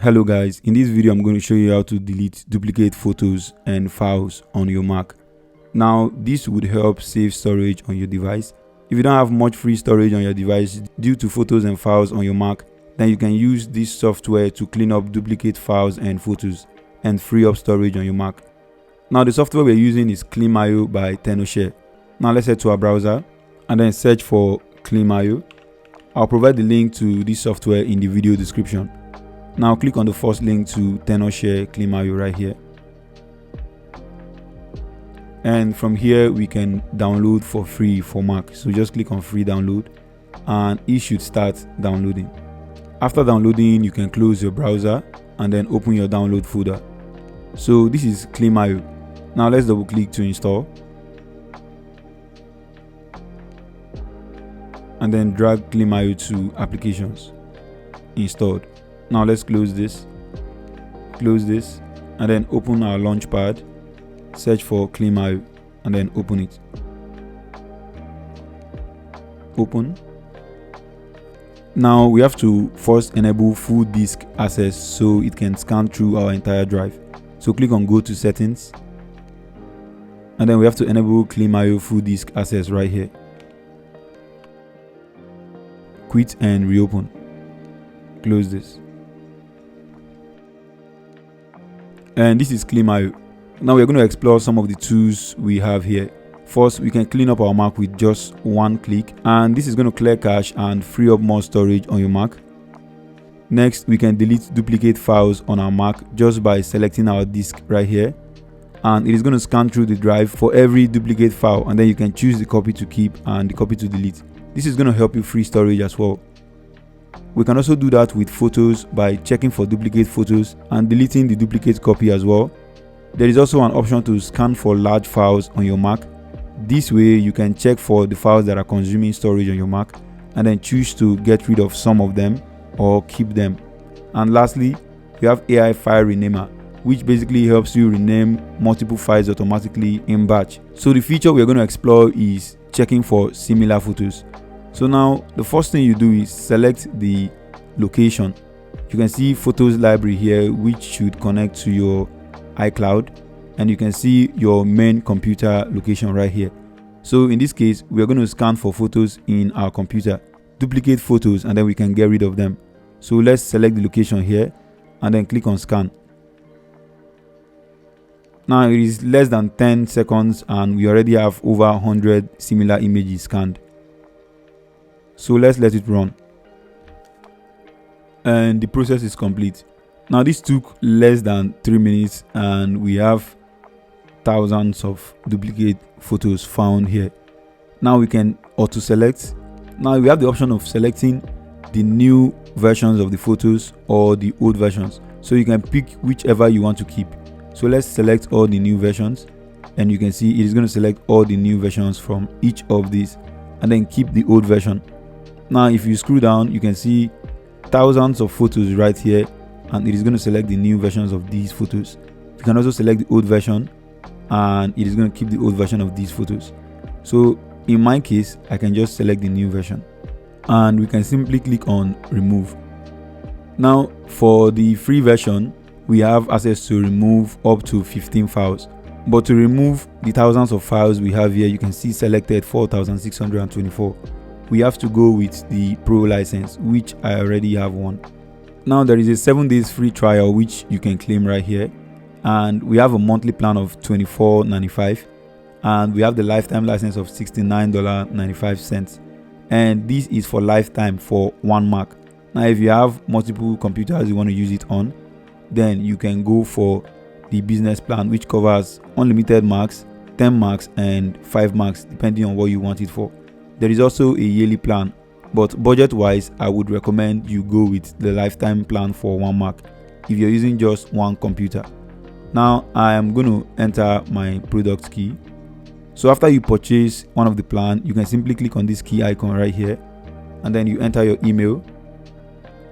Hello guys, in this video I'm going to show you how to delete duplicate photos and files on your Mac. Now this would help save storage on your device. If you don't have much free storage on your device due to photos and files on your Mac, then you can use this software to clean up duplicate files and photos and free up storage on your Mac. Now the software we're using is Cleamio by Teenoshare. Now let's head to our browser and then search for Cleamio. I'll provide the link to this software in the video description. Now click on the first link to Teenoshare Cleamio right here. And from here we can download for free for Mac. So just click on free download and it should start downloading. After downloading, you can close your browser and then open your download folder. So this is Cleamio. Now let's double click to install. And then drag Cleamio to applications. Installed. Now let's close this, and then open our launchpad, search for Cleamio, and then open it. Open. Now we have to first enable full disk access so it can scan through our entire drive. So click on go to settings, and then we have to enable Cleamio full disk access right here. Quit and reopen. Close this. And this is Cleamio. Now we're going to explore some of the tools we have here. First, we can clean up our Mac with just one click, and this is going to clear cache and free up more storage on your Mac. Next, we can delete duplicate files on our Mac just by selecting our disk right here, and it is going to scan through the drive for every duplicate file, and then you can choose the copy to keep and the copy to delete. This is going to help you free storage as well. We can also do that with photos by checking for duplicate photos and deleting the duplicate copy as well. There is also an option to scan for large files on your Mac. This way you can check for the files that are consuming storage on your Mac and then choose to get rid of some of them or keep them. And lastly, you have AI file renamer, which basically helps you rename multiple files automatically in batch. So the feature we're going to explore is checking for similar photos. So now the first thing you do is select the location. You can see photos library here, which should connect to your iCloud, and you can see your main computer location right here. So in this case, we are going to scan for photos in our computer, duplicate photos, and then we can get rid of them. So let's select the location here and then click on scan. Now it is less than 10 seconds and we already have over 100 similar images scanned. So let's let it run. And the process is complete. Now this took less than 3 minutes and we have thousands of duplicate photos found here. Now we can auto select. Now we have the option of selecting the new versions of the photos or the old versions. So you can pick whichever you want to keep. So let's select all the new versions, and you can see it is going to select all the new versions from each of these and then keep the old version. Now if you scroll down, you can see thousands of photos right here, and it is going to select the new versions of these photos. You can also select the old version and it is going to keep the old version of these photos. So in my case, I can just select the new version and we can simply click on remove. Now for the free version, we have access to remove up to 15 files, but to remove the thousands of files we have here, you can see selected 4,624. We have to go with the pro license, which I already have one. Now there is a 7 days free trial which you can claim right here, and we have a monthly plan of $24.95, and we have the lifetime license of $69.95, and this is for lifetime for one Mac. Now if you have multiple computers you want to use it on, then you can go for the business plan, which covers unlimited Macs, 10 Macs and 5 Macs depending on what you want it for. There is also a yearly plan, but budget wise I would recommend you go with the lifetime plan for one Mac if you're using just one computer. Now I am going to enter my product key. So after you purchase one of the plan, you can simply click on this key icon right here, and then you enter your email,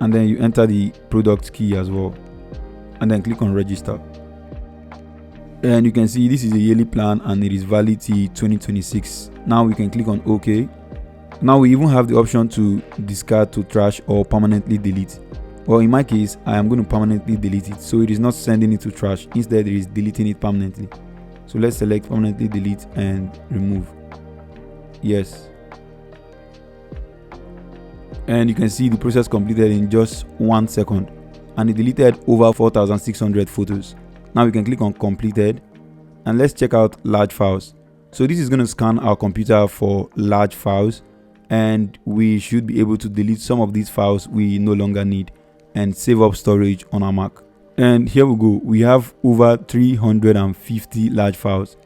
and then you enter the product key as well, and then click on register. And you can see this is a yearly plan and it is valid till 2026. Now we can click on OK. Now we even have the option to discard, to trash, or permanently delete. Well, in my case, I am going to permanently delete it, so it is not sending it to trash. Instead, it is deleting it permanently. So let's select permanently delete and remove. Yes. And you can see the process completed in just 1 second, and it deleted over 4,600 photos. Now we can click on completed, and let's check out large files. So this is going to scan our computer for large files, and we should be able to delete some of these files we no longer need and save up storage on our Mac. And here we go. We have over 350 large files,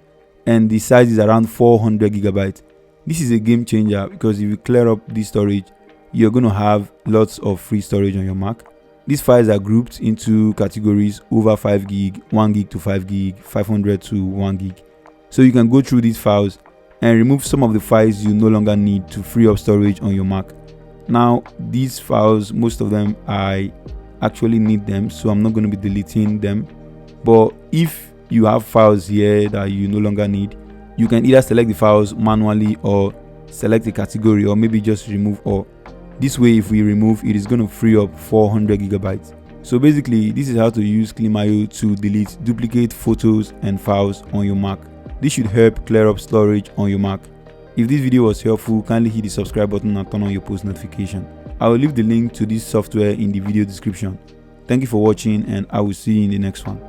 and the size is around 400 gigabytes. This is a game changer because if you clear up this storage, you're going to have lots of free storage on your Mac. These files are grouped into categories: over 5 gig, 1 gig to 5 gig, 500 to 1 gig. So you can go through these files and remove some of the files you no longer need to free up storage on your Mac. Now, these files, most of them, I actually need them, so I'm not going to be deleting them. But if you have files here that you no longer need, you can either select the files manually or select a category, or maybe just remove all. This way, if we remove, it is going to free up 400 gigabytes. So basically, this is how to use Cleamio to delete duplicate photos and files on your Mac. This should help clear up storage on your Mac. If this video was helpful, kindly hit the subscribe button and turn on your post notification. I will leave the link to this software in the video description. Thank you for watching, and I will see you in the next one.